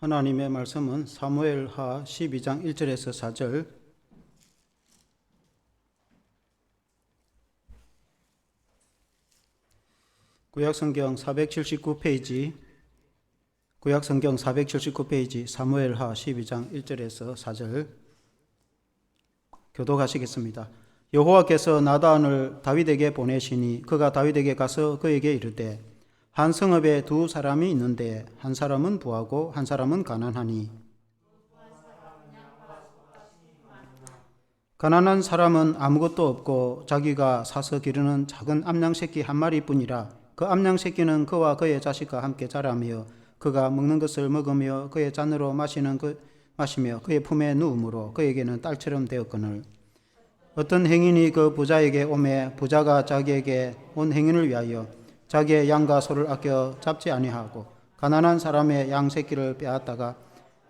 하나님의 말씀은 사무엘하 12장 1절에서 4절, 구약성경 479페이지, 사무엘하 12장 1절에서 4절 교독하시겠습니다. 여호와께서 나단을 다윗에게 보내시니 그가 다윗에게 가서 그에게 이르되 한 성읍에 두 사람이 있는데 한 사람은 부하고 한 사람은 가난하니 가난한 사람은 아무것도 없고 자기가 사서 기르는 작은 암양 새끼 한 마리뿐이라. 그 암양 새끼는 그와 그의 자식과 함께 자라며 그가 먹는 것을 먹으며 그의 잔으로 마시며 그의 품에 누움으로 그에게는 딸처럼 되었거늘 어떤 행인이 그 부자에게 오매 부자가 자기에게 온 행인을 위하여 자기의 양과 소를 아껴 잡지 아니하고 가난한 사람의 양 새끼를 빼앗다가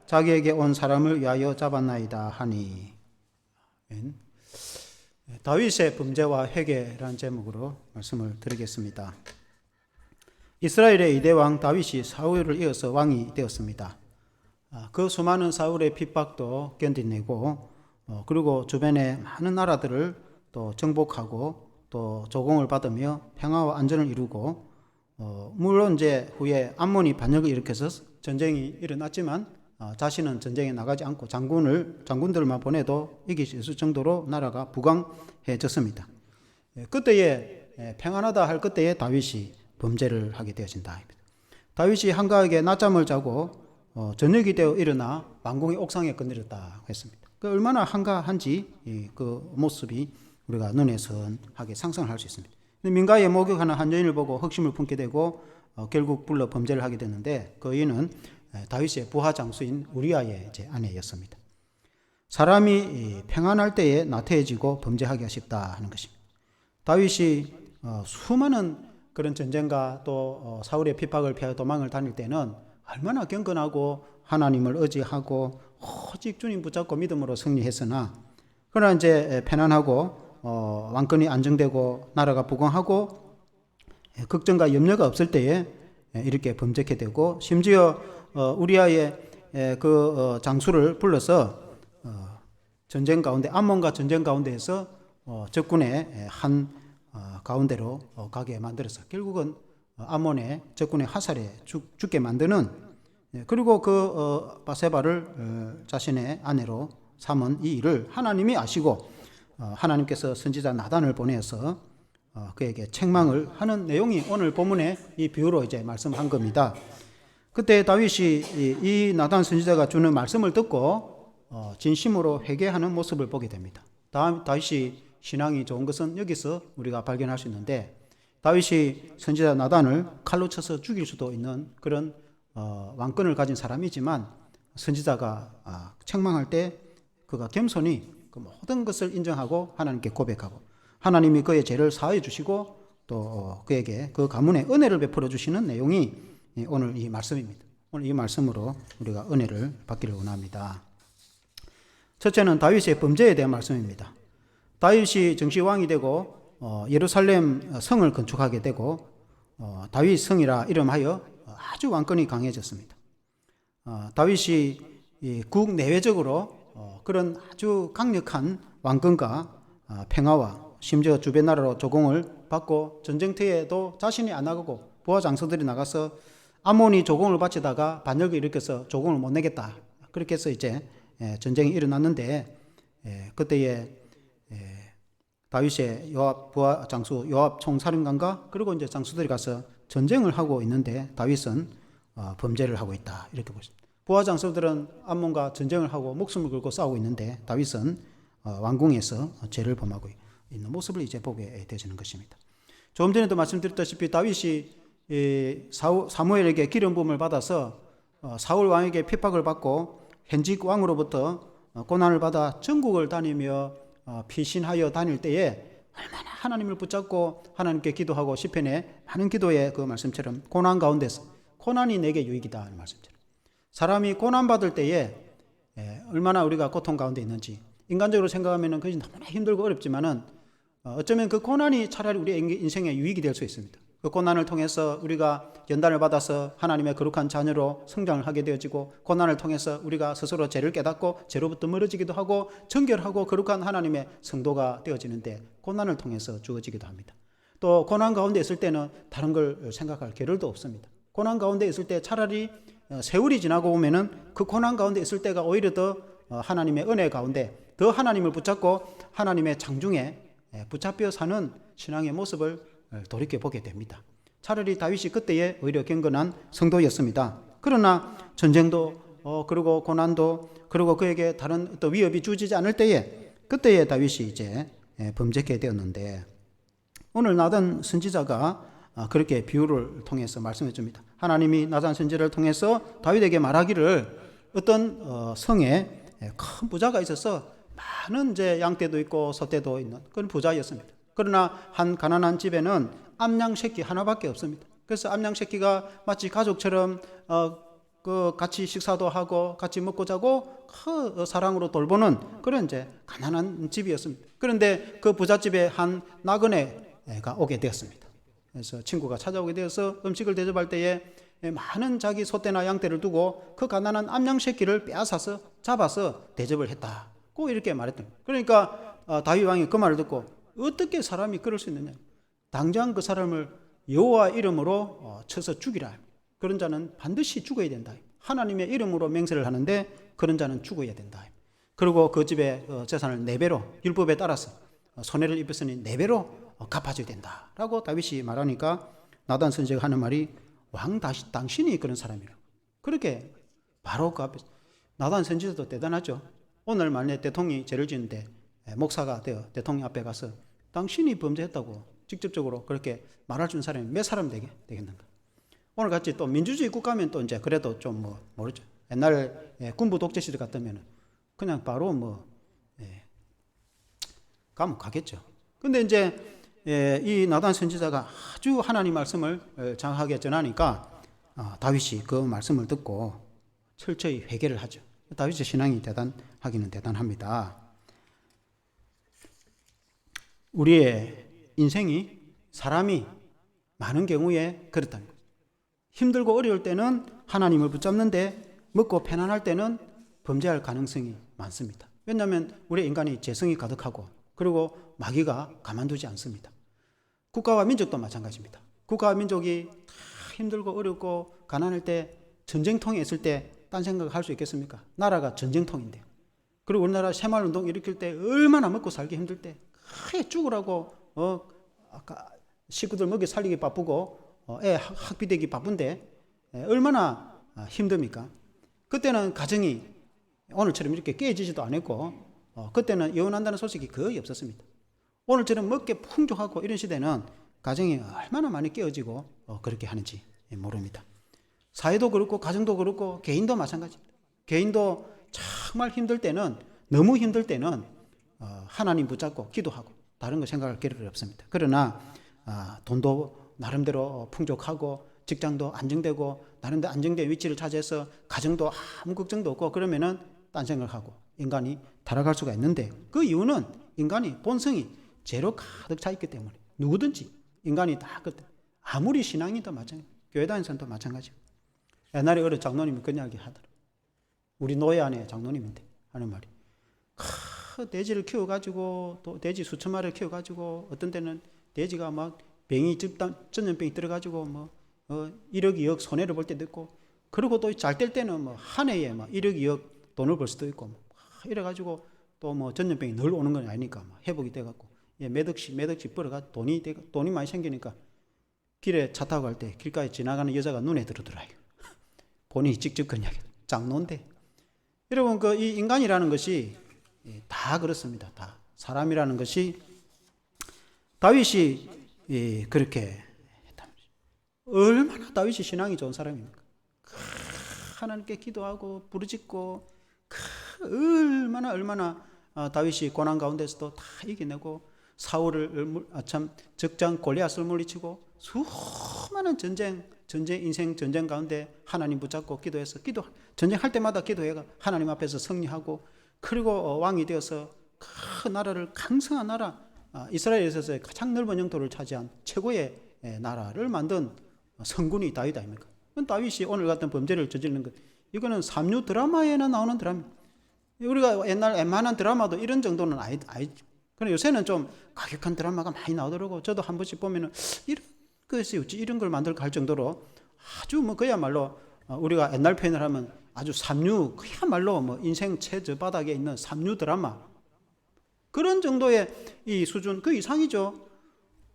자기에게 온 사람을 위하여 잡았나이다 하니. 다윗의 범죄와 회개라는 제목으로 말씀을 드리겠습니다. 이스라엘의 2대 왕 다윗이 사울을 이어서 왕이 되었습니다. 그 수많은 사울의 핍박도 견디내고 그리고 주변의 많은 나라들을 또 정복하고 또 조공을 받으며 평화와 안전을 이루고 물론 이제 후에 암몬이 반역을 일으켜서 전쟁이 일어났지만 자신은 전쟁에 나가지 않고 장군들만 보내도 이길 수 있을 정도로 나라가 부강해졌습니다. 그때에 평안하다 할 그때에 다윗이 범죄를 하게 되어진다. 다윗이 한가하게 낮잠을 자고 저녁이 되어 일어나 왕궁의 옥상에 거느렸다 했습니다. 얼마나 한가한지 그 모습이 우리가 눈에 선하게 상상을 할 수 있습니다. 민가에 목욕하는 한 여인을 보고 흑심을 품게 되고 결국 불러 범죄를 하게 됐는데 그 여인은 다윗의 부하 장수인 우리아의 아내였습니다. 사람이 평안할 때에 나태해지고 범죄하기가 쉽다 하는 것입니다. 다윗이 수많은 그런 전쟁과 또 사울의 핍박을 피하여 도망을 다닐 때는 얼마나 경건하고 하나님을 의지하고 오직 주님 붙잡고 믿음으로 승리했으나 그러나 이제 편안하고 왕권이 안정되고 나라가 부강하고 걱정과 염려가 없을 때에 이렇게 범죄케 되고 심지어 우리아의 그 장수를 불러서 전쟁 가운데 암몬과 전쟁 가운데에서 적군의 한 가운데로 가게 만들어서 결국은 암몬의 적군의 화살에 죽게 만드는 그리고 그 바세바를 자신의 아내로 삼은 이 일을 하나님이 아시고 하나님께서 선지자 나단을 보내서 그에게 책망을 하는 내용이 오늘 본문의 이 비유로 이제 말씀한 겁니다. 그때 다윗이 이 나단 선지자가 주는 말씀을 듣고 진심으로 회개하는 모습을 보게 됩니다. 다윗이 신앙이 좋은 것은 여기서 우리가 발견할 수 있는데 다윗이 선지자 나단을 칼로 쳐서 죽일 수도 있는 그런 왕권을 가진 사람이지만 선지자가 책망할 때 그가 겸손히 그 모든 것을 인정하고 하나님께 고백하고 하나님이 그의 죄를 사하여 주시고 또 그에게 그 가문에 은혜를 베풀어 주시는 내용이 오늘 이 말씀입니다. 오늘 이 말씀으로 우리가 은혜를 받기를 원합니다. 첫째는 다윗의 범죄에 대한 말씀입니다. 다윗이 정시 왕이 되고 예루살렘 성을 건축하게 되고 다윗 성이라 이름하여 아주 왕권이 강해졌습니다. 다윗이 국내외적으로 그런 아주 강력한 왕권과 평화와 심지어 주변 나라로 조공을 받고 전쟁터에도 자신이 안 나가고 부하 장수들이 나가서 암몬이 조공을 바치다가 반역을 일으켜서 조공을 못 내겠다. 그렇게 해서 이제 전쟁이 일어났는데 그때에 다윗의 부하 장수 요압 총사령관과 그리고 이제 장수들이 가서 전쟁을 하고 있는데 다윗은 범죄를 하고 있다. 이렇게 보십니다. 부하 장수들은 암몬과 전쟁을 하고 목숨을 걸고 싸우고 있는데 다윗은 왕궁에서 죄를 범하고 있는 모습을 이제 보게 되시는 것입니다. 조금 전에도 말씀드렸다시피 다윗이 사무엘에게 기름 부음을 받아서 사울 왕에게 핍박을 받고 현직 왕으로부터 고난을 받아 전국을 다니며 피신하여 다닐 때에 얼마나 하나님을 붙잡고 하나님께 기도하고 시편에 많은 기도의 그 말씀처럼 고난 가운데서 고난이 내게 유익이다 하는 말씀처럼 사람이 고난받을 때에 얼마나 우리가 고통 가운데 있는지 인간적으로 생각하면 그것이 너무나 힘들고 어렵지만은 어쩌면 그 고난이 차라리 우리의 인생에 유익이 될 수 있습니다. 그 고난을 통해서 우리가 연단을 받아서 하나님의 거룩한 자녀로 성장을 하게 되어지고, 고난을 통해서 우리가 스스로 죄를 깨닫고 죄로부터 멀어지기도 하고 정결하고 거룩한 하나님의 성도가 되어지는데, 고난을 통해서 주어지기도 합니다. 또 고난 가운데 있을 때는 다른 걸 생각할 겨를도 없습니다. 고난 가운데 있을 때 차라리 세월이 지나고 보면은 그 고난 가운데 있을 때가 오히려 더 하나님의 은혜 가운데 더 하나님을 붙잡고 하나님의 장중에 붙잡혀 사는 신앙의 모습을 돌이켜보게 됩니다. 차라리 다윗이 그때에 오히려 경건한 성도였습니다. 그러나 전쟁도 그리고 고난도 그리고 그에게 다른 또 위협이 주어지지 않을 때에, 그때에 다윗이 이제 범죄케 되었는데, 오늘 나단 선지자가 그렇게 비유를 통해서 말씀해 줍니다. 하나님이 나단 선지자를 통해서 다윗에게 말하기를, 어떤 성에 큰 부자가 있어서 많은 이제 양떼도 있고 소떼도 있는 그런 부자였습니다. 그러나 한 가난한 집에는 암양 새끼 하나밖에 없습니다. 그래서 암양 새끼가 마치 가족처럼 같이 식사도 하고 같이 먹고 자고 사랑으로 돌보는 그런 이제 가난한 집이었습니다. 그런데 그 부잣집에 한 나그네가 오게 되었습니다. 그래서 친구가 찾아오게 되어서 음식을 대접할 때에 많은 자기 소떼나 양떼를 두고 그 가난한 암양 새끼를 빼앗아서 잡아서 대접을 했다고 이렇게 말했던 거예요. 그러니까 다윗 왕이 그 말을 듣고, 어떻게 사람이 그럴 수 있느냐, 당장 그 사람을 여호와 이름으로 쳐서 죽이라, 그런 자는 반드시 죽어야 된다, 하나님의 이름으로 맹세를 하는데 그런 자는 죽어야 된다. 그리고 그 집의 재산을 4배로 율법에 따라서 손해를 입었으니 4배로 갚아줘야 된다라고 다윗이 말하니까, 나단 선지자가 하는 말이, 왕 당신이 그런 사람이라고. 그렇게 바로 그 앞에서, 나단 선지자도 대단하죠. 오늘 만약에 대통령이 죄를 지는데 목사가 되어 대통령 앞에 가서 당신이 범죄했다고 직접적으로 그렇게 말할 수 있는 사람이 몇 사람 되겠는가. 오늘 같이 또 민주주의 국가면 또 이제 그래도 좀 모르죠. 옛날 군부 독재 시대 같으면 그냥 바로 가면 가겠죠. 근데 이제 이 나단 선지자가 아주 하나님 말씀을 정확하게 전하니까 다윗이 그 말씀을 듣고 철저히 회개를 하죠. 다윗의 신앙이 대단하기는 대단합니다. 우리의 인생이, 사람이 많은 경우에 그렇다는 거죠. 힘들고 어려울 때는 하나님을 붙잡는데, 먹고 편안할 때는 범죄할 가능성이 많습니다. 왜냐하면 우리 인간이 죄성이 가득하고, 그리고 마귀가 가만두지 않습니다. 국가와 민족도 마찬가지입니다. 국가와 민족이 다 힘들고 어렵고 가난할 때, 전쟁통에 있을 때 딴 생각을 할 수 있겠습니까? 나라가 전쟁통인데. 그리고 우리나라 새마을운동 일으킬 때 얼마나 먹고 살기 힘들 때 하얘 죽으라고 아까 식구들 먹여 살리기 바쁘고 애 학비 되기 바쁜데 얼마나 힘듭니까? 그때는 가정이 오늘처럼 이렇게 깨지지도 않았고, 그때는 이혼한다는 소식이 거의 없었습니다. 오늘처럼 먹게 풍족하고 이런 시대는 가정이 얼마나 많이 깨어지고 그렇게 하는지 모릅니다. 사회도 그렇고 가정도 그렇고 개인도 마찬가지입니다. 개인도 정말 힘들 때는, 너무 힘들 때는 하나님 붙잡고 기도하고 다른 거 생각할 겨를이 없습니다. 그러나 돈도 나름대로 풍족하고 직장도 안정되고 나름대로 안정된 위치를 차지해서 가정도 아무 걱정도 없고 그러면은 딴 생각하고 인간이 타락할 수가 있는데, 그 이유는 인간이 본성이 죄로 가득 차 있기 때문에 누구든지 인간이 다 그때, 아무리 신앙이도 마찬가지, 교회 다니는 사람도 마찬가지고. 옛날에 어느 장로님이 그 이야기 하더라고요. 우리 노예 안에 장로님인데 하는 말이, 돼지를 키워가지고 또 돼지 수천 마리를 키워가지고 어떤 때는 돼지가 막 병이 전염병이 들어가지고 1억 2억 손해를 볼 때도 있고, 그리고 또 잘 될 때는 한 해에 1억 2억 돈을 벌 수도 있고 이래가지고 또 전염병이 늘 오는 건 아니니까 회복이 돼갖고 몇 억씩 벌어가 돈이 많이 생기니까 길에 차 타고 갈 때 길가에 지나가는 여자가 눈에 들어오더라고요. 본인이 직접 그런 이야기, 장로인데. 여러분, 이 인간이라는 것이 다 그렇습니다. 다 사람이라는 것이, 다윗이 그렇게 했다면 얼마나 다윗이 신앙이 좋은 사람입니까? 하나님께 기도하고 부르짖고 얼마나 다윗이 고난 가운데서도 다 이겨내고 사울을 적장 골리앗을 물리치고 수많은 인생 전쟁 가운데 하나님 붙잡고 기도해서 전쟁할 때마다 기도해가 하나님 앞에서 승리하고, 그리고 왕이 되어서 큰 나라를, 강성한 나라, 이스라엘에 있어서 가장 넓은 영토를 차지한 최고의 나라를 만든 성군이 다윗 아닙니까? 다윗이 오늘 같은 범죄를 저지르는 것, 이거는 삼류 드라마에나 나오는 드라마. 우리가 옛날 웬만한 드라마도 이런 정도는 아니죠. 그런데 요새는 좀 과격한 드라마가 많이 나오더라고. 저도 한 번씩 보면은 이런 것이 어찌 이런 걸 만들까 할 정도로 아주 뭐 그야말로 우리가 옛날 표현을 하면 아주 삼류, 그야말로 뭐 인생 최저바닥에 있는 삼류 드라마, 그런 정도의 이 수준, 그 이상이죠.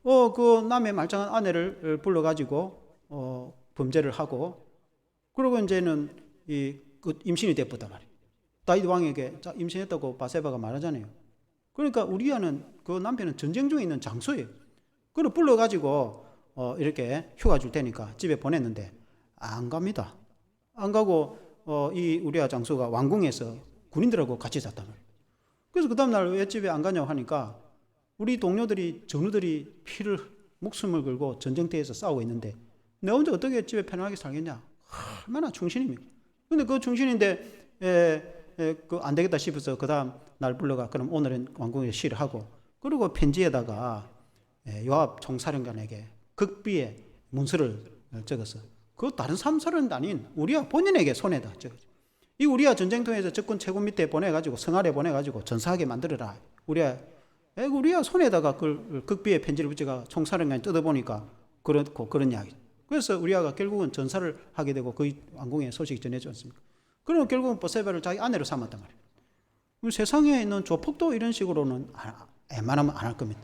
그 남의 말짱한 아내를 불러가지고 범죄를 하고, 그리고 이제는 임신이 됐단 말이에요. 다윗 왕에게 임신했다고 바세바가 말하잖아요. 그러니까 우리아는 그 남편은 전쟁 중에 있는 장소예요. 그걸 불러가지고 이렇게 휴가 줄 테니까 집에 보냈는데 안 갑니다. 안 가고 이 우리아 장소가 왕궁에서 군인들하고 같이 잤단 말이에요. 그래서 그 다음날 왜 집에 안 가냐고 하니까 우리 동료들이, 전우들이 목숨을 걸고 전쟁터에서 싸우고 있는데 내 혼자 어떻게 집에 편안하게 살겠냐. 얼마나 충신입니까? 근데 그 충신인데 안 되겠다 싶어서 그 다음 날 불러가, 그럼 오늘은 왕궁에 쉬를 하고, 그리고 편지에다가 요압 총사령관에게 극비의 문서를 적어서 그 다른 사람은 아닌 우리아 본인에게 손에다 적어줘. 이 우리아 전쟁통에서 적군 최고 밑에 보내가지고 성하래 보내가지고 전사하게 만들어라. 우리아 손에다가 그 극비의 편지를 붙여가 총사령관이 뜯어보니까 그렇고 그런 이야기. 그래서 우리아가 결국은 전사를 하게 되고 그 왕궁에 소식이 전해졌지 않습니까? 그러면 결국은 바세바를 자기 아내로 삼았단 말이에요. 세상에 있는 조폭도 이런 식으로는 웬만하면 안 할 겁니다.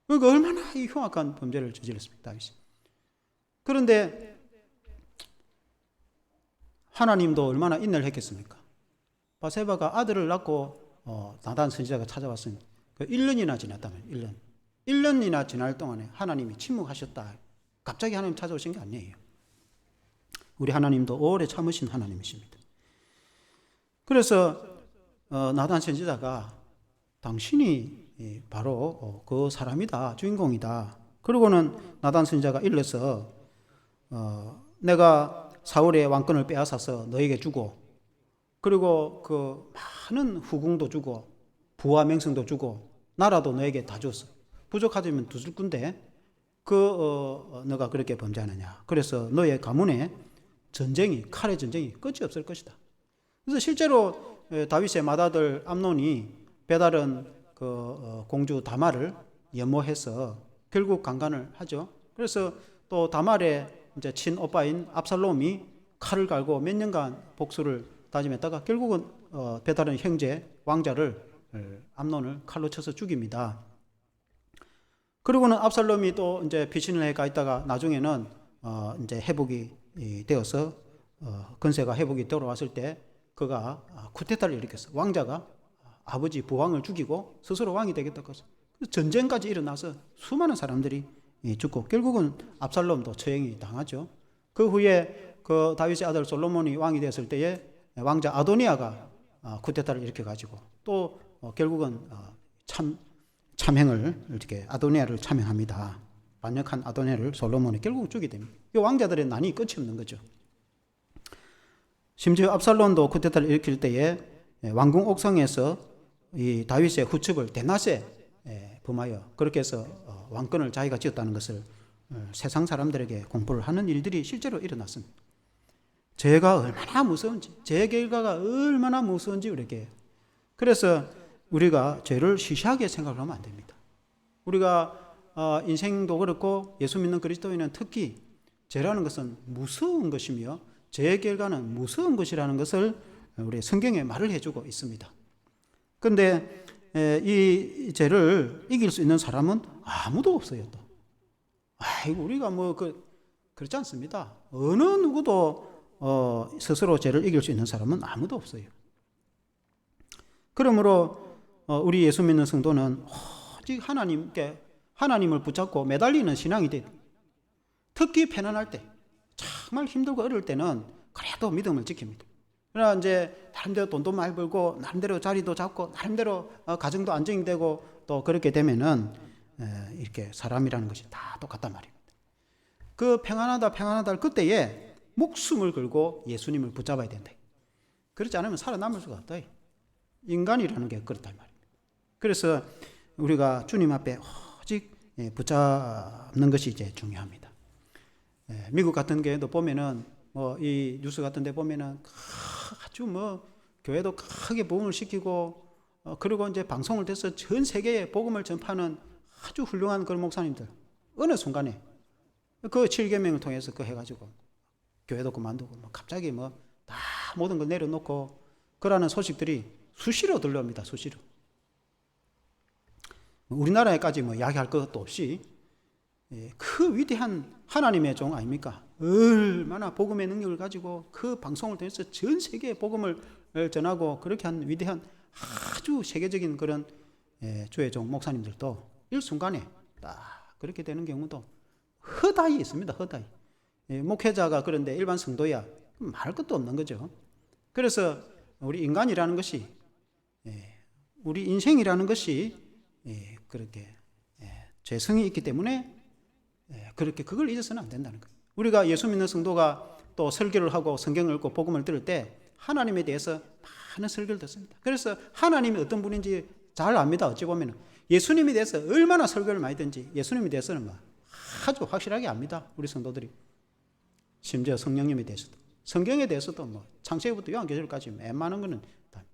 그러니까 얼마나 이 흉악한 범죄를 저질렀습니까, 다윗이. 그런데 하나님도 얼마나 인내를 했겠습니까? 바세바가 아들을 낳고 나단 선지자가 찾아왔으니 1년이나 지났다면 1년이나 지날 동안에 하나님이 침묵하셨다. 갑자기 하나님 찾아오신 게 아니에요. 우리 하나님도 오래 참으신 하나님이십니다. 그래서 나단 선지자가 당신이 바로 그 사람이다, 주인공이다. 그리고는 나단 선지자가 일러서 내가 사울의 왕권을 빼앗아서 너에게 주고, 그리고 그 많은 후궁도 주고 부와 명성도 주고 나라도 너에게 다 줬어. 부족하다면 두 줄 건데 너가 그렇게 범죄하느냐. 그래서 너의 가문에 칼의 전쟁이 끝이 없을 것이다. 그래서 실제로 다윗의 맏아들 암논이 배다른 공주 다말을 연모해서 결국 강간을 하죠. 그래서 또 다말의 이제 친오빠인 압살롬이 칼을 갈고 몇 년간 복수를 다짐했다가 결국은 배다른 형제 왕자를 암논을 칼로 쳐서 죽입니다. 그리고는 압살롬이 또 이제 피신을 해 가 있다가 나중에는 이제 회복이 되어서 건세가 회복이 돌아왔을 때 그가 쿠데타를 일으켰어. 왕자가 아버지 부왕을 죽이고 스스로 왕이 되겠다고 해서 전쟁까지 일어나서 수많은 사람들이 죽고 결국은 압살롬도 처형이 당하죠. 그 후에 그 다윗의 아들 솔로몬이 왕이 되었을 때에 왕자 아도니아가 쿠데타를 일으켜 가지고 또 결국은 참행을 이렇게 아도니아를 참행합니다. 반역한 아도니아를 솔로몬이 결국 죽이게 됩니다. 이 왕자들의 난이 끝이 없는 거죠. 심지어 압살롬도 쿠데타를 일으킬 때에 왕궁 옥상에서 이 다윗의 후첩을 데낫에 범하여 그렇게 해서 왕권을 자기가 지었다는 것을 세상 사람들에게 공포를 하는 일들이 실제로 일어났습니다. 죄가 얼마나 무서운지, 죄의 결과가 얼마나 무서운지 우리에게. 그래서 우리가 죄를 시시하게 생각하면 안 됩니다. 우리가 인생도 그렇고 예수 믿는 그리스도인은 특히 죄라는 것은 무서운 것이며 죄의 결과는 무서운 것이라는 것을 우리 성경에 말을 해주고 있습니다. 그런데 이 죄를 이길 수 있는 사람은 아무도 없어요. 또 우리가 그렇지 않습니다. 어느 누구도 스스로 죄를 이길 수 있는 사람은 아무도 없어요. 그러므로 우리 예수 믿는 성도는 오직 하나님을 붙잡고 매달리는 신앙이 돼. 특히 편안할 때, 정말 힘들고 어려울 때는 그래도 믿음을 지킵니다. 그러나 이제 나름대로 돈도 많이 벌고 나름대로 자리도 잡고 나름대로 가정도 안정이 되고 또 그렇게 되면은 이렇게 사람이라는 것이 다 똑같단 말입니다. 그 평안하다 그때에 목숨을 걸고 예수님을 붙잡아야 된다. 그렇지 않으면 살아남을 수가 없다. 인간이라는 게 그렇단 말입니다. 그래서 우리가 주님 앞에 오직 붙잡는 것이 이제 중요합니다. 미국 같은 경우도 보면은 이 뉴스 같은 데 보면은 아주 교회도 크게 복음을 시키고 그리고 이제 방송을 돼서 전 세계에 복음을 전파하는 아주 훌륭한 그런 목사님들 어느 순간에 그 7계명을 통해서 그 해가지고 교회도 그만두고 갑자기 다 모든 걸 내려놓고 그러는 소식들이 수시로 들려옵니다. 수시로. 우리나라에까지 이야기할 것도 없이 그 위대한 하나님의 종 아닙니까? 얼마나 복음의 능력을 가지고 그 방송을 통해서 전 세계에 복음을 전하고 그렇게 한 위대한 아주 세계적인 그런 주의 종 목사님들도 일순간에 딱 그렇게 되는 경우도 허다히 있습니다. 허다히. 목회자가 그런데 일반 성도야 말할 것도 없는 거죠. 그래서 우리 인간이라는 것이 우리 인생이라는 것이 그렇게 죄성이 있기 때문에 그렇게 그걸 잊어서는 안 된다는 거예요. 우리가 예수 믿는 성도가 또 설교를 하고 성경을 읽고 복음을 들을 때 하나님에 대해서 많은 설교를 듣습니다. 그래서 하나님이 어떤 분인지 잘 압니다. 어찌 보면 예수님에 대해서 얼마나 설교를 많이 듣는지 예수님에 대해서는 아주 확실하게 압니다. 우리 성도들이. 심지어 성령님에 대해서도 성경에 대해서도 창세기부터 요한계시록까지 웬만한 거는 다.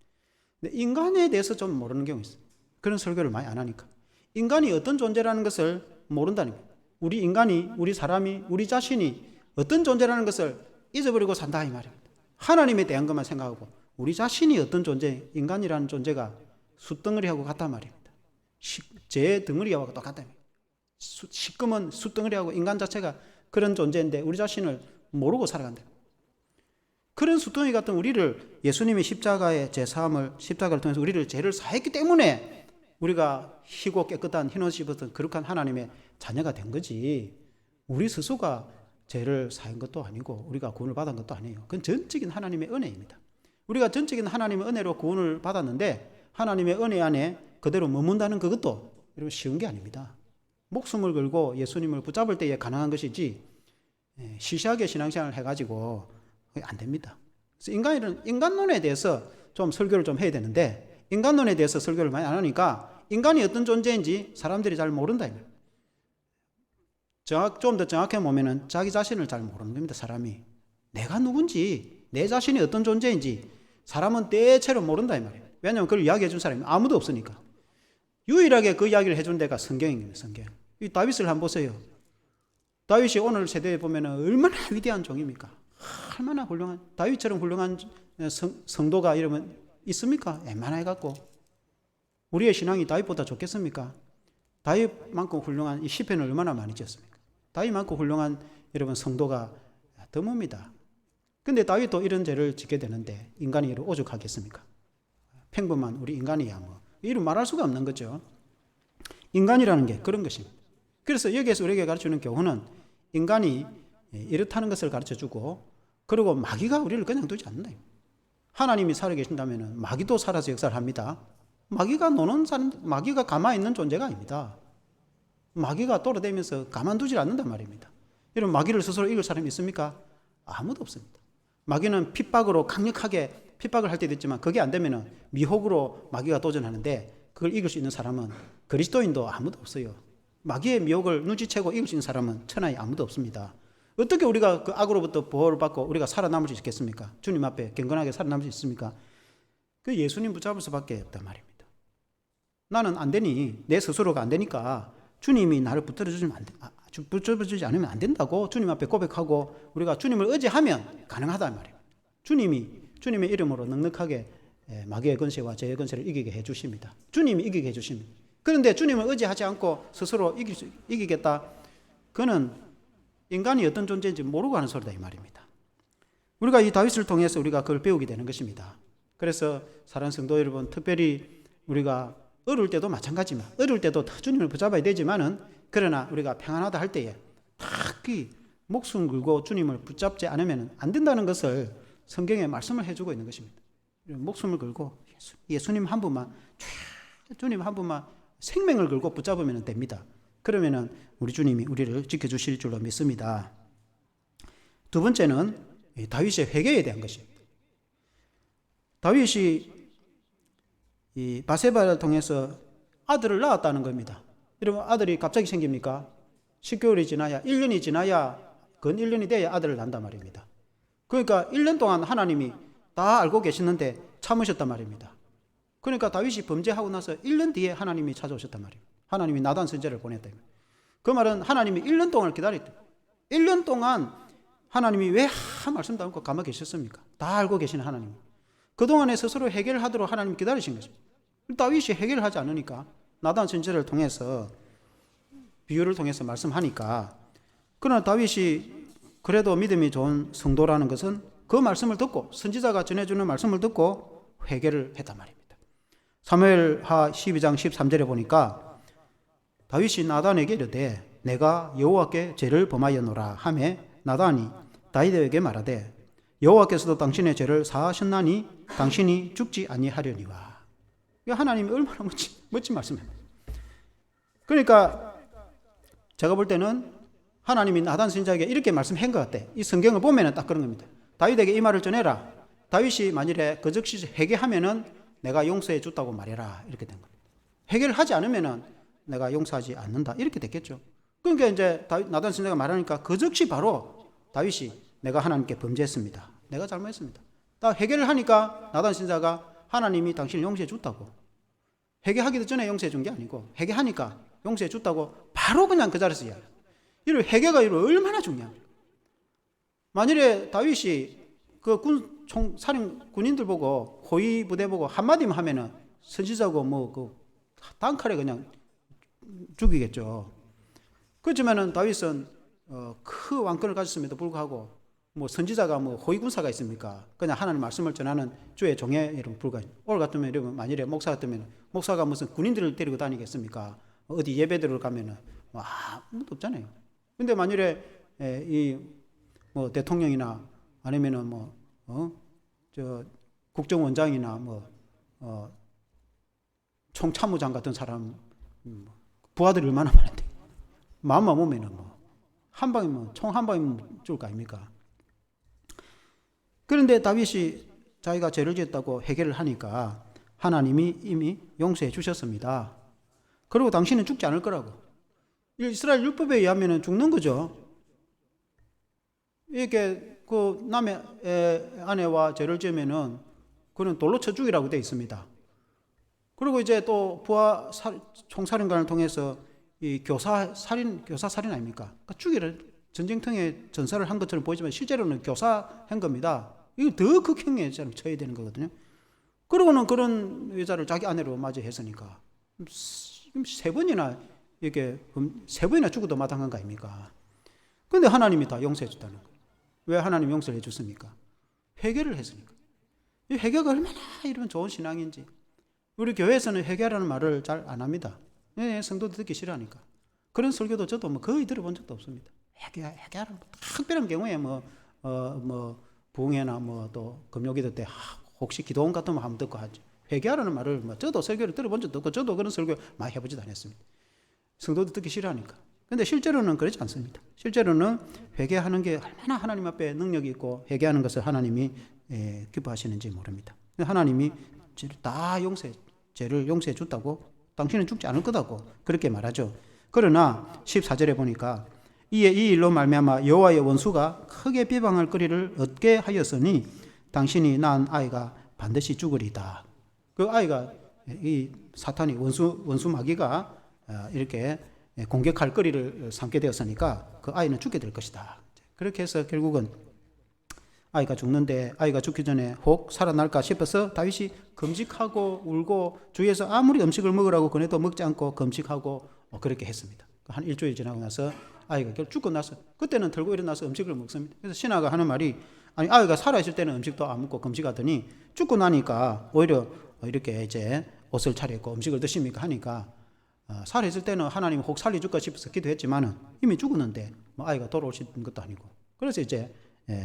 근데 인간에 대해서 좀 모르는 경우 있어요. 그런 설교를 많이 안 하니까. 인간이 어떤 존재라는 것을 모른다는 거예요. 우리 인간이, 우리 사람이, 우리 자신이 어떤 존재라는 것을 잊어버리고 산다 이 말입니다. 하나님에 대한 것만 생각하고 우리 자신이 어떤 존재, 인간이라는 존재가 숯덩어리하고 같단 말입니다. 제 덩어리하고 똑같다. 시꺼먼 숯덩어리하고 인간 자체가 그런 존재인데 우리 자신을 모르고 살아간다. 그런 숯덩어리 같은 우리를 예수님이 십자가의 십자가를 통해서 우리를 죄를 사했기 때문에 우리가 희고 깨끗한 흰옷 입었던 거룩한 하나님의 자녀가 된 거지 우리 스스로가 죄를 사한 것도 아니고 우리가 구원을 받은 것도 아니에요. 그건 전적인 하나님의 은혜입니다. 우리가 전적인 하나님의 은혜로 구원을 받았는데 하나님의 은혜 안에 그대로 머문다는 그것도 여러분 쉬운 게 아닙니다. 목숨을 걸고 예수님을 붙잡을 때에 가능한 것이지 시시하게 신앙생활을 해가지고 안 됩니다. 그래서 인간론에 대해서 좀 설교를 좀 해야 되는데 인간론에 대해서 설교를 많이 안 하니까 인간이 어떤 존재인지 사람들이 잘 모른다. 좀 더 정확히 보면은 자기 자신을 잘 모르는 겁니다. 사람이 내가 누군지 내 자신이 어떤 존재인지 사람은 대체로 모른다 이 말이에요. 왜냐하면 그걸 이야기해 준 사람이 아무도 없으니까. 유일하게 그 이야기를 해준 데가 성경입니다. 성경. 이 다윗을 한번 보세요. 다윗이 오늘 세대에 보면은 얼마나 위대한 종입니까? 얼마나 훌륭한 다윗처럼 훌륭한 성도가 이러면 있습니까? 웬만해 갖고 우리의 신앙이 다윗보다 좋겠습니까? 다윗만큼 훌륭한 이 시편을 얼마나 많이 지었습니까? 다윗만큼 훌륭한 여러분 성도가 드뭅니다. 근데 다윗도 이런 죄를 짓게 되는데 인간이 이를 오죽하겠습니까? 평범한 우리 인간이야 이를 말할 수가 없는 거죠. 인간이라는 게 그런 것입니다. 그래서 여기에서 우리에게 가르치는 교훈은 인간이 이렇다는 것을 가르쳐주고 그리고 마귀가 우리를 그냥 두지 않는다. 하나님이 살아계신다면 마귀도 살아서 역사를 합니다. 마귀가 노는 사람, 마귀가 가만히 있는 존재가 아닙니다. 마귀가 돌아다니면서 가만두질 않는단 말입니다. 이런 마귀를 스스로 이길 사람이 있습니까? 아무도 없습니다. 마귀는 핍박으로 강력하게 핍박을 할 때도 있지만 그게 안 되면 미혹으로 마귀가 도전하는데 그걸 이길 수 있는 사람은 그리스도인도 아무도 없어요. 마귀의 미혹을 눈치채고 이길 수 있는 사람은 천하에 아무도 없습니다. 어떻게 우리가 그 악으로부터 보호를 받고 우리가 살아남을 수 있겠습니까? 주님 앞에 경건하게 살아남을 수 있습니까? 그 예수님 붙잡을 수밖에 없단 말입니다. 나는 안 되니 내 스스로가 안 되니까 주님이 나를 붙들어주지 않으면 안 된다고 주님 앞에 고백하고 우리가 주님을 의지하면 가능하단 말입니다. 주님의 이름으로 넉넉하게 마귀의 권세와 죄의 권세를 이기게 해주십니다. 주님이 이기게 해주십니다. 그런데 주님을 의지하지 않고 스스로 이기겠다. 그는 인간이 어떤 존재인지 모르고 하는 소리다 이 말입니다. 우리가 이 다윗을 통해서 우리가 그걸 배우게 되는 것입니다. 그래서 사랑하는 성도 여러분, 특별히 우리가 어려울 때도 마찬가지지만 어려울 때도 다 주님을 붙잡아야 되지만은 그러나 우리가 평안하다 할 때에 특히 목숨 걸고 주님을 붙잡지 않으면 안 된다는 것을 성경에 말씀을 해주고 있는 것입니다. 목숨을 걸고 예수님 한 분만 주님 한 분만 생명을 걸고 붙잡으면 됩니다. 그러면은 우리 주님이 우리를 지켜주실 줄로 믿습니다. 두 번째는 다윗의 회개에 대한 것입니다. 다윗이 이 바세바를 통해서 아들을 낳았다는 겁니다. 이러면 아들이 갑자기 생깁니까? 10개월이 지나야 1년이 지나야 근 1년이 돼야 아들을 낳는단 말입니다. 그러니까 1년 동안 하나님이 다 알고 계시는데 참으셨단 말입니다. 그러니까 다윗이 범죄하고 나서 1년 뒤에 하나님이 찾아오셨단 말입니다. 하나님이 나단 선지자를 보냈다. 그 말은 하나님이 1년 동안 기다렸다. 1년 동안 하나님이 왜 한 말씀도 않고 가만히 계셨습니까? 다 알고 계시는 하나님. 그동안에 스스로 해결하도록 하나님 기다리신 것입니다. 다윗이 해결하지 않으니까 나단 선지자를 통해서 비유를 통해서 말씀하니까, 그러나 다윗이 그래도 믿음이 좋은 성도라는 것은 그 말씀을 듣고 선지자가 전해주는 말씀을 듣고 회개를 했단 말입니다. 사무엘하 12장 13절에 보니까 다윗이 나단에게 이르되 내가 여호와께 죄를 범하였노라 하매 나단이 다윗에게 말하되 여호와께서도 당신의 죄를 사하셨나니 당신이 죽지 아니하려니와. 하나님이 얼마나 멋진 말씀입니다. 그러니까 제가 볼 때는 하나님이 나단 선지자에게 이렇게 말씀한 것 같아. 이 성경을 보면 딱 그런 겁니다. 다윗에게 이 말을 전해라. 다윗이 만일에 그 즉시 회개하면은 내가 용서해 줬다고 말해라. 이렇게 된 겁니다. 회개를 하지 않으면은 내가 용서하지 않는다. 이렇게 됐겠죠. 그러니까 이제 나단 선지자가 말하니까 그 즉시 바로 다윗이 내가 하나님께 범죄했습니다. 내가 잘못했습니다. 딱 회개를 하니까 나단 선지자가 하나님이 당신을 용서해 줬다고. 회개하기도 전에 용서해 준 게 아니고 회개하니까 용서해 줬다고 바로 그냥 그 자리에서 이야기해요. 이런 회개가 얼마나 중요합니까? 만일에 다윗이 그 군인들 보고 호위 부대 보고 한마디만 하면은 선지자고 그 단칼에 그냥 죽이겠죠. 그렇지만은 다윗은 그 왕권을 가졌음에도 불구하고 선지자가 호위 군사가 있습니까? 그냥 하나님 말씀을 전하는 주의 종에 불과해요. 오늘 같으면 이러면 만일에 목사 같으면 목사가 무슨 군인들을 데리고 다니겠습니까? 어디 예배드리러 가면은 아무것도 없잖아요. 근데 만일에 대통령이나 아니면은 국정원장이나 총참모장 같은 사람 부하들이 얼마나 많은데 마음만 오면은 한 방이면 총 한 방이면 죽을 거 아닙니까? 그런데 다윗이 자기가 죄를 지었다고 회개를 하니까 하나님이 이미 용서해 주셨습니다. 그리고 당신은 죽지 않을 거라고. 이스라엘 율법에 의하면 죽는 거죠. 이렇게 그 남의 아내와 죄를 지으면은 그는 돌로 쳐 죽이라고 되어 있습니다. 그리고 이제 또 부하 총사령관을 통해서 이 교사 살인 아닙니까? 그러니까 죽이를 전쟁터에 전사를 한 것처럼 보이지만 실제로는 교사한 겁니다. 이거 더 극형에 처해야 되는 거거든요. 그러고는 그런 여자를 자기 아내로 맞이했으니까 세 번이나 죽어도 마땅한 거 아닙니까? 그런데 하나님이 다 용서해 줬다는 거예요. 왜 하나님 용서를 해 줬습니까? 회개를 했으니까. 이 회개가 얼마나 이런 좋은 신앙인지. 우리 교회에서는 회개라는 말을 잘 안 합니다. 성도들 듣기 싫어하니까. 그런 설교도 저도 거의 들어본 적도 없습니다. 회개하는 특별한 경우에 부흥회나 또 금요기도 때 혹시 기도원 같은 거 한번 듣고 하죠. 회개하라는 말을 저도 설교를 들어본 적도 없고 저도 그런 설교 많이 해보지도 않았습니다. 성도들 듣기 싫어하니까. 근데 실제로는 그렇지 않습니다. 실제로는 회개하는 게 얼마나 하나님 앞에 능력이 있고 회개하는 것을 하나님이 기뻐하시는지 모릅니다. 하나님이 죄를 용서해 줬다고 당신은 죽지 않을 거다고 그렇게 말하죠. 그러나 14절에 보니까 이에 이 일로 말미암아 여호와의 원수가 크게 비방할 거리를 얻게 하였으니 당신이 낳은 아이가 반드시 죽으리다. 그 아이가 이 사탄이 원수 마귀가 이렇게 공격할 거리를 삼게 되었으니까 그 아이는 죽게 될 것이다. 그렇게 해서 결국은 아이가 죽는데 아이가 죽기 전에 혹 살아날까 싶어서 다윗이 금식하고 울고 주위에서 아무리 음식을 먹으라고 권해도 먹지 않고 금식하고 그렇게 했습니다. 한 일주일 지나고 나서 아이가 결국 죽고 나서 그때는 들고 일어나서 음식을 먹습니다. 그래서 신하가 하는 말이 아니 아이가 살아있을 때는 음식도 안 먹고 금식하더니 죽고 나니까 오히려 이렇게 이제 옷을 차려입고 음식을 드십니까 하니까 살아있을 때는 하나님 혹 살려줄까 싶어서 기도했지만은 이미 죽었는데 아이가 돌아오신 것도 아니고 그래서 이제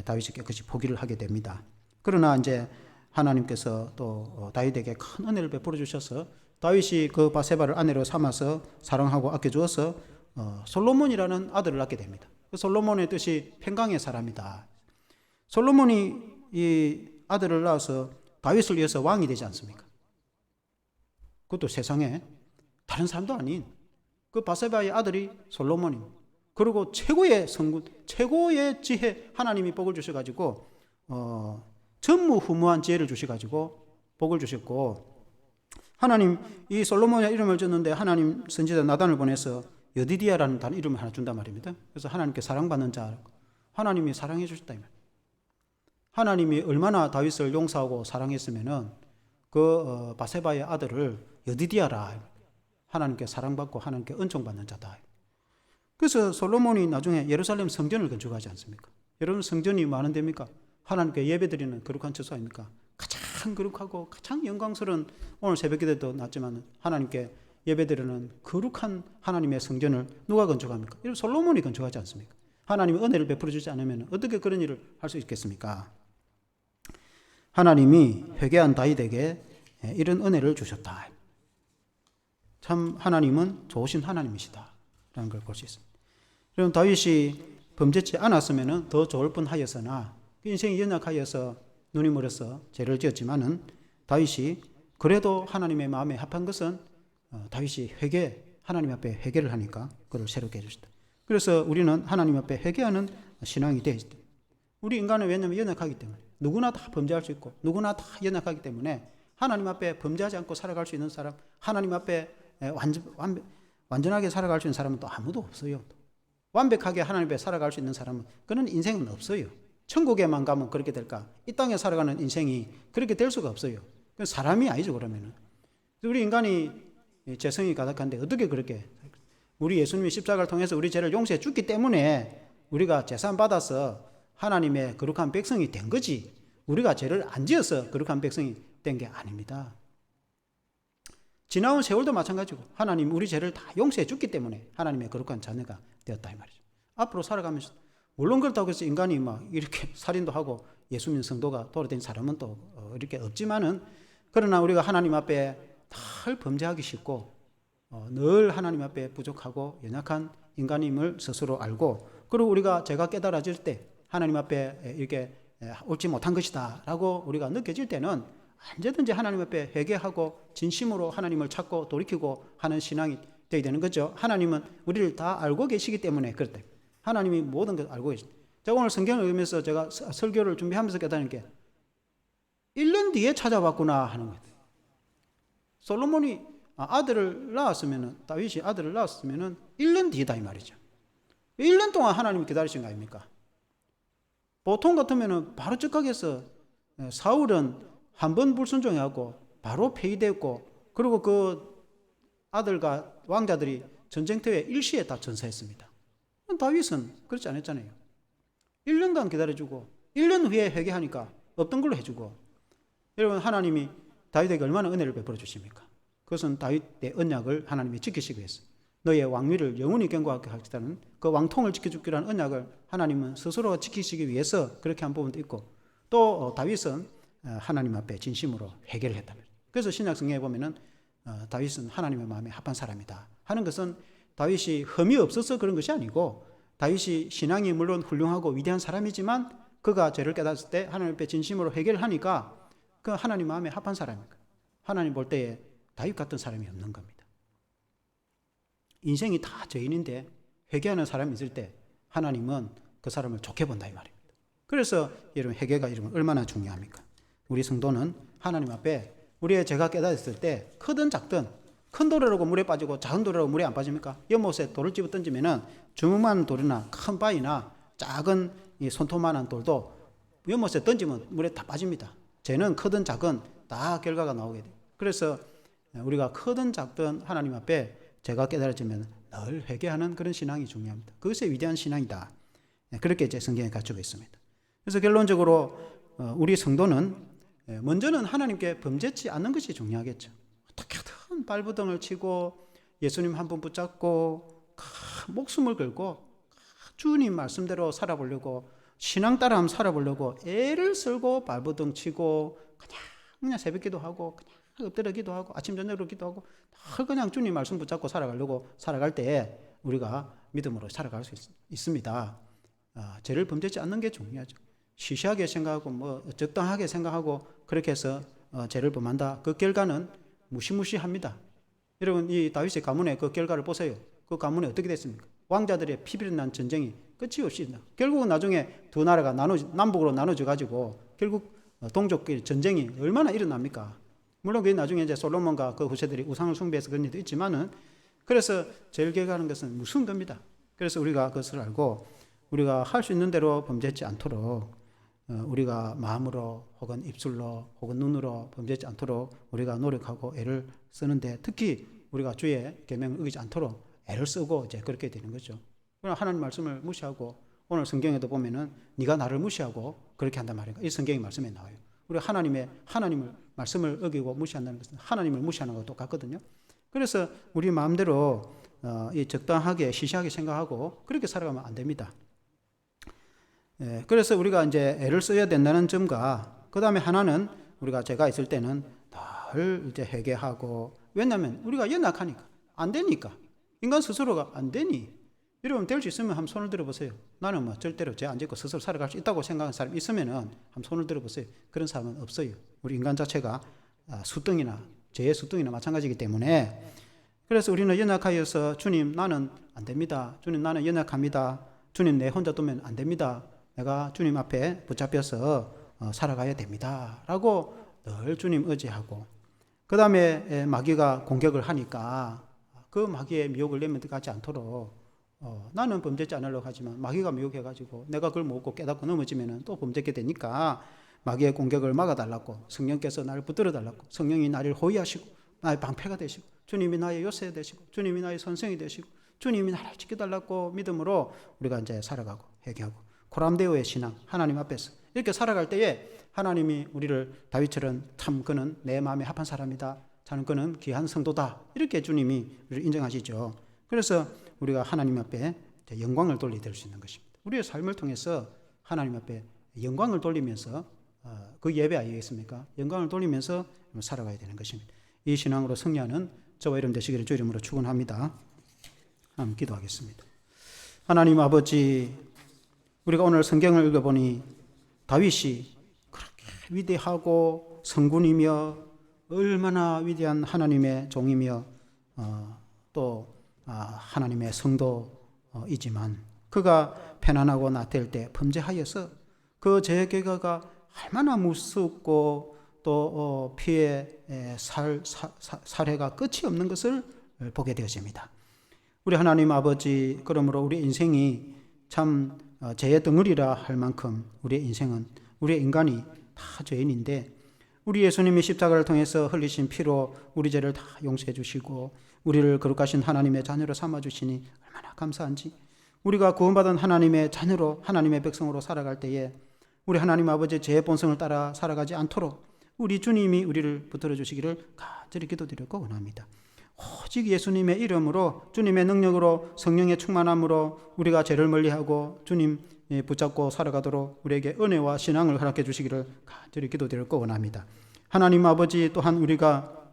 다윗이 깨끗이 포기를 하게 됩니다. 그러나 이제 하나님께서 또 다윗에게 큰 은혜를 베풀어 주셔서 다윗이 그 바세바를 아내로 삼아서 사랑하고 아껴주어서 솔로몬이라는 아들을 낳게 됩니다. 그 솔로몬의 뜻이 평강의 사람이다. 솔로몬이 이 아들을 낳아서 다윗을 위해서 왕이 되지 않습니까? 그것도 세상에 다른 사람도 아닌 그 바세바의 아들이 솔로몬입니다. 그리고 최고의 성군, 최고의 지혜, 하나님이 복을 주셔가지고 전무후무한 지혜를 주셔가지고 복을 주셨고, 하나님 이 솔로몬의 이름을 줬는데 하나님 선지자 나단을 보내서 여디디아라는 다른 이름을 하나 준단 말입니다. 그래서 하나님께 사랑받는 자, 하나님이 사랑해 주셨다 이 말. 하나님이 얼마나 다윗을 용서하고 사랑했으면은 그 바세바의 아들을 여디디아라, 하나님께 사랑받고 하나님께 은총받는 자다. 그래서 솔로몬이 나중에 예루살렘 성전을 건축하지 않습니까? 여러분, 성전이 뭐 하는 데입니까? 하나님께 예배드리는 거룩한 처소 아닙니까? 가장 거룩하고 가장 영광스러운, 오늘 새벽기도도 났지만 하나님께 예배드리는 거룩한 하나님의 성전을 누가 건축합니까? 이런 솔로몬이 건축하지 않습니까? 하나님이 은혜를 베풀어 주지 않으면 어떻게 그런 일을 할 수 있겠습니까? 하나님이 회개한 다윗에게 이런 은혜를 주셨다. 참 하나님은 좋으신 하나님이시다 라는 걸 볼 수 있습니다. 여러분, 다윗이 범죄치 않았으면 더 좋을 뻔하였으나 인생이 연약하여서 눈이 멀어서 죄를 지었지만은 다윗이 그래도 하나님의 마음에 합한 것은 다윗이 하나님 앞에 회개를 하니까 그걸 새롭게 해주셨다. 그래서 우리는 하나님 앞에 회개하는 신앙이 되어야 됩니다. 우리 인간은 왜냐하면 연약하기 때문에 누구나 다 범죄할 수 있고 누구나 다 연약하기 때문에 하나님 앞에 범죄하지 않고 살아갈 수 있는 사람, 하나님 앞에 완전하게 살아갈 수 있는 사람은 또 아무도 없어요. 완벽하게 하나님 앞에 살아갈 수 있는 사람은 그런 인생은 없어요. 천국에만 가면 그렇게 될까? 이 땅에 살아가는 인생이 그렇게 될 수가 없어요. 사람이 아니죠, 그러면은. 우리 인간이 죄성이 가득한데 어떻게 그렇게, 우리 예수님이 십자가를 통해서 우리 죄를 용서해 줬기 때문에 우리가 제산 받아서 하나님의 거룩한 백성이 된 거지, 우리가 죄를 안 지어서 거룩한 백성이 된 게 아닙니다. 지나온 세월도 마찬가지고 하나님 우리 죄를 다 용서해 줬기 때문에 하나님의 거룩한 자녀가 되었다 이 말이죠. 앞으로 살아가면서 물론 그렇다고 해서 인간이 막 이렇게 살인도 하고 예수 믿는 성도가 돌아다니는 사람은 또 이렇게 없지만은, 그러나 우리가 하나님 앞에 늘 범죄하기 쉽고 늘 하나님 앞에 부족하고 연약한 인간임을 스스로 알고, 그리고 우리가 죄가 깨달아질 때 하나님 앞에 이렇게 옳지 못한 것이다 라고 우리가 느껴질 때는 언제든지 하나님 앞에 회개하고 진심으로 하나님을 찾고 돌이키고 하는 신앙이 되어야 되는 거죠. 하나님은 우리를 다 알고 계시기 때문에 그렇다. 하나님이 모든 걸 알고 계십니다. 제가 오늘 성경을 읽으면서 제가 설교를 준비하면서 깨달은 게 1년 뒤에 찾아왔구나 하는 거예요. 솔로몬이 아들을 낳았으면, 다윗이 아들을 낳았으면 1년 뒤다 이 말이죠. 1년 동안 하나님이 기다리신 거 아닙니까? 보통 같으면 바로 즉각해서 사울은 한 번 불순종하고 바로 폐위되었고, 그리고 그 아들과 왕자들이 전쟁터에 일시에 다 전사했습니다. 다윗은 그렇지 않았잖아요. 1년간 기다려주고 1년 후에 회개하니까 없던 걸로 해주고. 여러분, 하나님이 다윗에게 얼마나 은혜를 베풀어 주십니까? 그것은 다윗의 언약을 하나님이 지키시기 위해서, 너의 왕위를 영원히 견고하게 하겠다는 그 왕통을 지켜주기로 한 언약을 하나님은 스스로 지키시기 위해서 그렇게 한 부분도 있고, 또 다윗은 하나님 앞에 진심으로 회개를 했다면, 그래서 신약 성경에 보면은 다윗은 하나님의 마음에 합한 사람이다 하는 것은 다윗이 흠이 없어서 그런 것이 아니고, 다윗이 신앙이 물론 훌륭하고 위대한 사람이지만 그가 죄를 깨달았을 때 하나님 앞에 진심으로 회개를 하니까 그 하나님 마음에 합한 사람입니다. 하나님 볼 때에 다윗 같은 사람이 없는 겁니다. 인생이 다 죄인인데 회개하는 사람이 있을 때 하나님은 그 사람을 좋게 본다 이 말입니다. 그래서 여러분, 회개가 여러분 얼마나 중요합니까? 우리 성도는 하나님 앞에 우리의 죄가 깨달았을 때 크든 작든, 큰 돌이라고 물에 빠지고 작은 돌이라고 물에 안 빠집니까? 연못에 돌을 집어 던지면은 주먹만한 돌이나 큰 바위나 작은 이 손톱만한 돌도 연못에 던지면 물에 다 빠집니다. 죄는 크든 작은 다 결과가 나오게 돼요. 그래서 우리가 크든 작든 하나님 앞에 죄가 깨달아지면 늘 회개하는 그런 신앙이 중요합니다. 그것이 위대한 신앙이다. 그렇게 제 성경에 갖추고 있습니다. 그래서 결론적으로 우리 성도는 먼저는 하나님께 범죄치 않는 것이 중요하겠죠. 어떻게든 발버둥을 치고 예수님 한 분 붙잡고 목숨을 걸고 주님 말씀대로 살아보려고, 신앙 따라 한번 살아보려고 애를 쓸고 발버둥 치고 그냥 새벽기도 하고 그냥 엎드려 기도하고 아침 저녁으로 기도하고 그냥 주님 말씀 붙잡고 살아가려고 살아갈 때 우리가 믿음으로 살아갈 수 있습니다. 죄를 범죄치 않는 게 중요하죠. 시시하게 생각하고 적당하게 생각하고 그렇게 해서 죄를 범한다. 그 결과는 무시무시합니다. 여러분, 이 다윗의 가문의 그 결과를 보세요. 그 가문에 어떻게 됐습니까? 왕자들의 피비린 난 전쟁이 끝이 없이 결국은 나중에 두 나라가 남북으로 나눠져 가지고 결국 동족끼리 전쟁이 얼마나 일어납니까? 물론 그게 나중에 이제 솔로몬과 그 후세들이 우상을 숭배해서 그런 일도 있지만은, 그래서 제일 기억하는 것은 무서운 겁니다. 그래서 우리가 그것을 알고 우리가 할 수 있는 대로 범죄하지 않도록 우리가 마음으로 혹은 입술로 혹은 눈으로 범죄하지 않도록 우리가 노력하고 애를 쓰는데, 특히 우리가 주의 계명을 어기지 않도록 애를 쓰고 이제 그렇게 되는 거죠. 그러나 하나님 말씀을 무시하고, 오늘 성경에도 보면은 네가 나를 무시하고 그렇게 한단 말이에요. 이 성경의 말씀에 나와요. 우리가 하나님을 말씀을 어기고 무시한다는 것은 하나님을 무시하는 것과 똑같거든요. 그래서 우리 마음대로 이 적당하게 시시하게 생각하고 그렇게 살아가면 안 됩니다. 그래서 우리가 이제 애를 써야 된다는 점과, 그 다음에 하나는 우리가 제가 있을 때는 늘 이제 회개하고, 왜냐하면 우리가 연약하니까 안 되니까, 인간 스스로가 안 되니. 여러분 될 수 있으면 한번 손을 들어보세요. 나는 뭐 절대로 죄 안 짓고 스스로 살아갈 수 있다고 생각하는 사람이 있으면은 한번 손을 들어보세요. 그런 사람은 없어요. 우리 인간 자체가 수덩이나 죄의 수덩이나 마찬가지이기 때문에. 그래서 우리는 연약하여서 주님 나는 안 됩니다. 주님 나는 연약합니다. 주님 내 혼자 두면 안 됩니다. 내가 주님 앞에 붙잡혀서 살아가야 됩니다. 라고 늘 주님 의지하고, 그 다음에 마귀가 공격을 하니까 그 마귀의 미혹을 내면 가지 않도록 나는 범죄지 않으려고 하지만 마귀가 미혹해가지고 내가 그걸 먹고 깨닫고 넘어지면 또 범죄게 되니까 마귀의 공격을 막아달라고, 성령께서 나를 붙들어 달라고, 성령이 나를 호위하시고 나의 방패가 되시고 주님이 나의 요새 되시고 주님이 나의 선생이 되시고 주님이 나를 지켜달라고 믿음으로 우리가 이제 살아가고 회개하고, 코람데오의 신앙, 하나님 앞에서 이렇게 살아갈 때에 하나님이 우리를 다윗처럼 참 그는 내 마음에 합한 사람이다, 저는 그는 귀한 성도다, 이렇게 주님이 우리를 인정하시죠. 그래서 우리가 하나님 앞에 영광을 돌리게 될 수 있는 것입니다. 우리의 삶을 통해서 하나님 앞에 영광을 돌리면서 그 예배 아니겠습니까? 영광을 돌리면서 살아가야 되는 것입니다. 이 신앙으로 승리하는 저와 여러분 되시기를 주 이름으로 축원합니다. 한번 기도하겠습니다. 하나님 아버지, 우리가 오늘 성경을 읽어보니 다윗이 그렇게 위대하고 성군이며 얼마나 위대한 하나님의 종이며 또 하나님의 성도이지만 그가 편안하고 나태할 때 범죄하여서 그 죄의 결과가 얼마나 무섭고 또 피해 살해가 끝이 없는 것을 보게 되어집니다. 우리 하나님 아버지, 그러므로 우리 인생이 참 죄의 덩어리라 할 만큼 우리의 인생은, 우리의 인간이 다 죄인인데, 우리 예수님이 십자가를 통해서 흘리신 피로 우리 죄를 다 용서해 주시고 우리를 거룩하신 하나님의 자녀로 삼아 주시니 얼마나 감사한지, 우리가 구원받은 하나님의 자녀로 하나님의 백성으로 살아갈 때에 우리 하나님 아버지의 죄의 본성을 따라 살아가지 않도록 우리 주님이 우리를 붙들어 주시기를 간절히 기도드리고 원합니다. 오직 예수님의 이름으로, 주님의 능력으로, 성령의 충만함으로 우리가 죄를 멀리하고 주님 붙잡고 살아가도록 우리에게 은혜와 신앙을 허락해 주시기를 간절히 기도드리고 원합니다. 하나님 아버지, 또한 우리가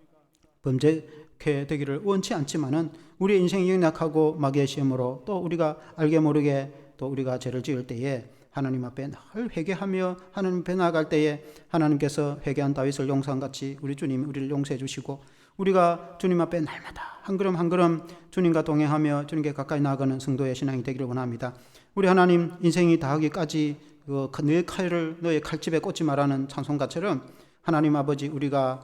범죄케 되기를 원치 않지만은 우리의 인생이 연약하고 마귀의 시험으로 또 우리가 알게 모르게 또 우리가 죄를 지을 때에 하나님 앞에 늘 회개하며 하나님 앞에 나아갈 때에 하나님께서 회개한 다윗을 용서한 같이 우리 주님이 우리를 용서해 주시고 우리가 주님 앞에 날마다 한 걸음 한 걸음 주님과 동행하며 주님께 가까이 나아가는 성도의 신앙이 되기를 원합니다. 우리 하나님, 인생이 다하기까지 너의 칼을 너의 칼집에 꽂지 말라는 찬송가처럼 하나님 아버지, 우리가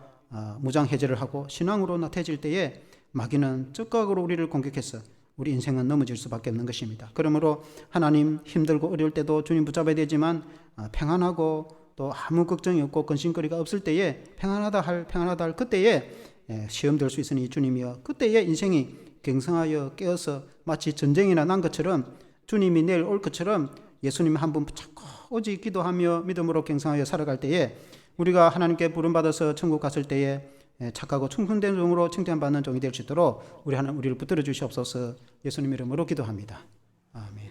무장해제를 하고 신앙으로 나태해질 때에 마귀는 적극으로 우리를 공격해서 우리 인생은 넘어질 수밖에 없는 것입니다. 그러므로 하나님, 힘들고 어려울 때도 주님 붙잡아야 되지만 평안하고 또 아무 걱정이 없고 근심거리가 없을 때에 평안하다 할 그때에 시험 될 수 있으니 주님이여, 그때에 인생이 경성하여 깨어서 마치 전쟁이나 난 것처럼 주님이 내일 올 것처럼 예수님 한 분 붙잡고 오직 기도하며 믿음으로 경성하여 살아갈 때에 우리가 하나님께 부름받아서 천국 갔을 때에 착하고 충성된 종으로 칭찬받는 종이 될 수 있도록 우리 하나님 우리를 붙들어 주시옵소서. 예수님 이름으로 기도합니다. 아멘.